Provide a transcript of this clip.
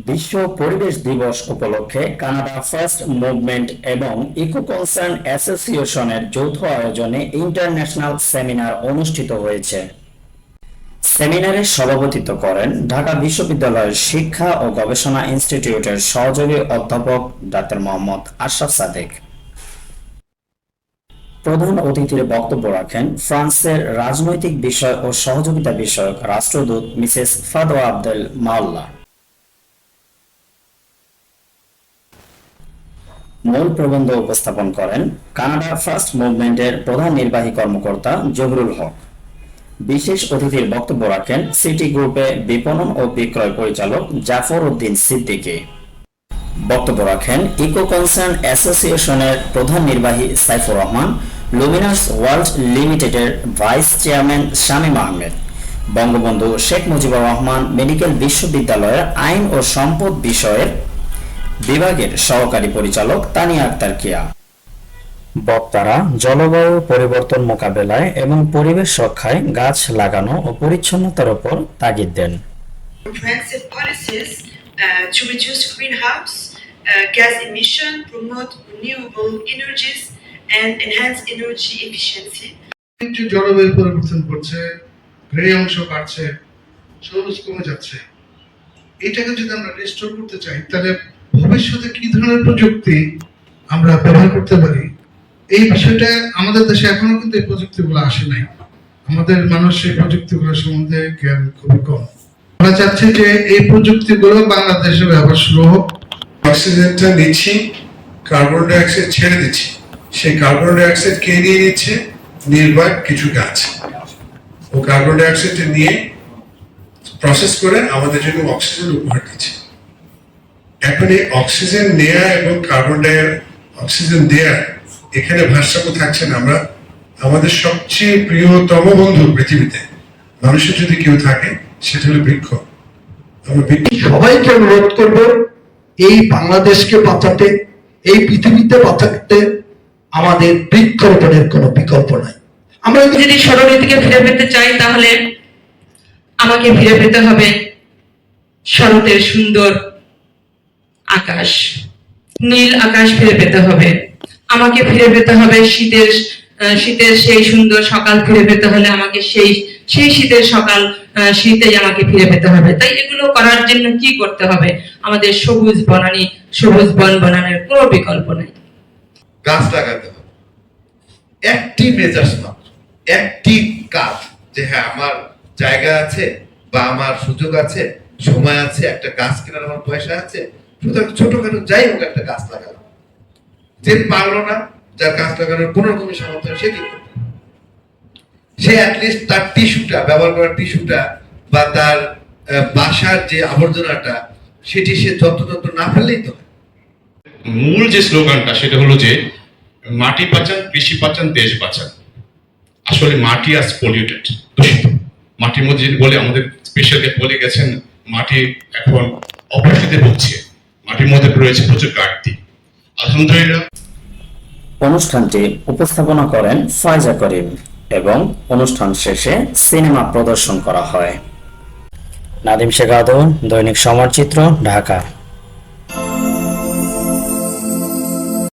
বিশ্ব পরিবেশ দিবস উপলক্ষে কানাডা ফার্স্ট মুভমেন্ট এবং ইকো কনসার্ন অ্যাসোসিয়েশনের যৌথ আয়োজনে ইন্টারন্যাশনাল সেমিনার অনুষ্ঠিত হয়েছে। সেমিনারে সভাপতিত্ব করেন ঢাকা বিশ্ববিদ্যালয়ের শিক্ষা ও গবেষণা ইনস্টিটিউটের সহযোগী অধ্যাপক ডাক্তার মোহাম্মদ আশরাফ সাদেক। প্রধান অতিথির বক্তব্য রাখেন ফ্রান্সের রাজনৈতিক বিষয় ও সহযোগিতা বিষয়ক রাষ্ট্রদূত মিসেস ফাদোয়া আব্দেল মাওলা। মূল প্রবন্ধ উপস্থাপন করেন কানাডা ফার্স্ট মুভমেন্টের প্রধান নির্বাহী কর্মকর্তা জহুরুল হক। বিশেষ অতিথির বক্তব্য রাখেন সিটি গ্রুপে বিপণন ও বিক্রয় পরিচালক জাফর উদ্দিন সিদ্দিকী। বক্তব্য রাখেন ইকো কনসার্ন অ্যাসোসিয়েশনের প্রধান নির্বাহী সাইফুর রহমান, লুমিনাস ওয়ার্ল্ড লিমিটেডের vice chairman Shamim Ahmed, Bangabandhu Sheikh Mujibur Rahman medical বিশ্ববিদ্যালয়ের আইন ও সম্পদ বিষয়ের বিভাগের সহকারী পরিচালক তানিয়া আক্তার কিয়া। বক্তারা জলবায়ু পরিবর্তন মোকাবেলায় এবং পরিবেশ রক্ষায় গাছ লাগানো ও পরিচ্ছন্নতার উপর তাগিদ দেন। Comprehensive policies to reduce greenhouse gas emission, promote renewable energies, and enhance energy efficiency. জলবায়ু পরিবর্তন করছে, গ্রে অংশ বাড়ছে, সবুজ কমে যাচ্ছে। এটাকে যদি আমরা রেস্টোর করতে চাই, তাহলে ভবিষ্যতে কি ধরনের প্রযুক্তি আমরা ব্যবহার করতে পারি, এই বিষয়টা আমাদের দেশে এখনো কিন্তু এই প্রযুক্তিগুলো আসে নাই। আমাদের মানুষ এই প্রযুক্তিগুলো সম্বন্ধে জ্ঞান খুবই কম। আমরা চাচ্ছি যে এই প্রযুক্তিগুলো বাংলাদেশে ব্যবহার শুরু হোক। অক্সিজেনটা নিচ্ছি, কার্বন ডাই অক্সাইড ছেড়ে দিচ্ছি, সেই কার্বন ডাই অক্সাইড কে নিয়ে নিচ্ছে? নির্বাক কিছু গাছ। ও কার্বন ডাই অক্সাইডটা নিয়ে প্রসেস করে আমাদের জন্য অক্সিজেন উপহার দিচ্ছে। এখন এই অক্সিজেন নেয়া এবং কার্বন ডাই অক্সিজেন দেয়া, এখানে ভারসাম্য থাকছে না। আমরা আমাদের সবচেয়ে প্রিয়তম বন্ধু পৃথিবীতে মানুষের যদি কেউ থাকে, সেটা হলো বৃক্ষ। আমরা সবাইকে অনুরোধ করব, এই বাংলাদেশকে বাঁচাতে, এই পৃথিবীতে বাঁচাতে আমাদের বৃক্ষরোপণের কোনো বিকল্প নাই। আমরা যদি স্মরণীতিকে ফিরে পেতে চাই, তাহলে আমাকে ফিরে পেতে হবে শরতের সুন্দর আকাশ, নীল আকাশ ফিরে পেতে হবে। আমাকে ফিরে পেতে হবে শীতের সেই সুন্দর সকাল ফিরে পেতে হলে আমাকে সেই শীতের সকাল, শীতেই আমাকে ফিরে পেতে হবে। তাই এগুলো করার জন্য কি করতে হবে? আমাদের সবুজ বন বনানোর কোনো বিকল্প নেই। গাছ লাগাতে হবে, একটি মেজাজ মাত্র, একটি কাজ, যে হ্যাঁ আমার জায়গা আছে বা আমার সুযোগ আছে, সময় আছে, একটা গাছ কেনার আমার পয়সা আছে, সুতরাং ছোটখাটো যাই হোক একটা গাছ লাগানো। যে পারলো না, যার গাছ লাগানোর কোন রকমের সামর্থ্য, সে কি করবে? সে অ্যাটলিস্ট তার টিস্যুটা, ব্যবহার করার টিস্যুটা বা তার বাসার যে আবর্জনাটা, সেটি সে যত্র না ফেললেই তো। মূল যে স্লোগানটা সেটা হলো যে মাটি বাঁচান, কৃষি বাঁচান, দেশ বাঁচান। আসলে মাটি আজ পলিউটেড, দূষিত। মাটির মধ্যে যদি বলে, আমাদের স্পেশাল বলে গেছেন, মাটি এখন অপুষ্টিতে ভুগছে, মাটির মধ্যে রয়েছে প্রচুর ঘাটতি। আলহামদুলিল্লাহ। অনুষ্ঠানটি উপস্থাপনা করেন ফয়জা করিম এবং অনুষ্ঠান শেষে সিনেমা প্রদর্শন করা হয়। নাদিম শেখ আদৌ, দৈনিক সমারচিত্র, ঢাকা।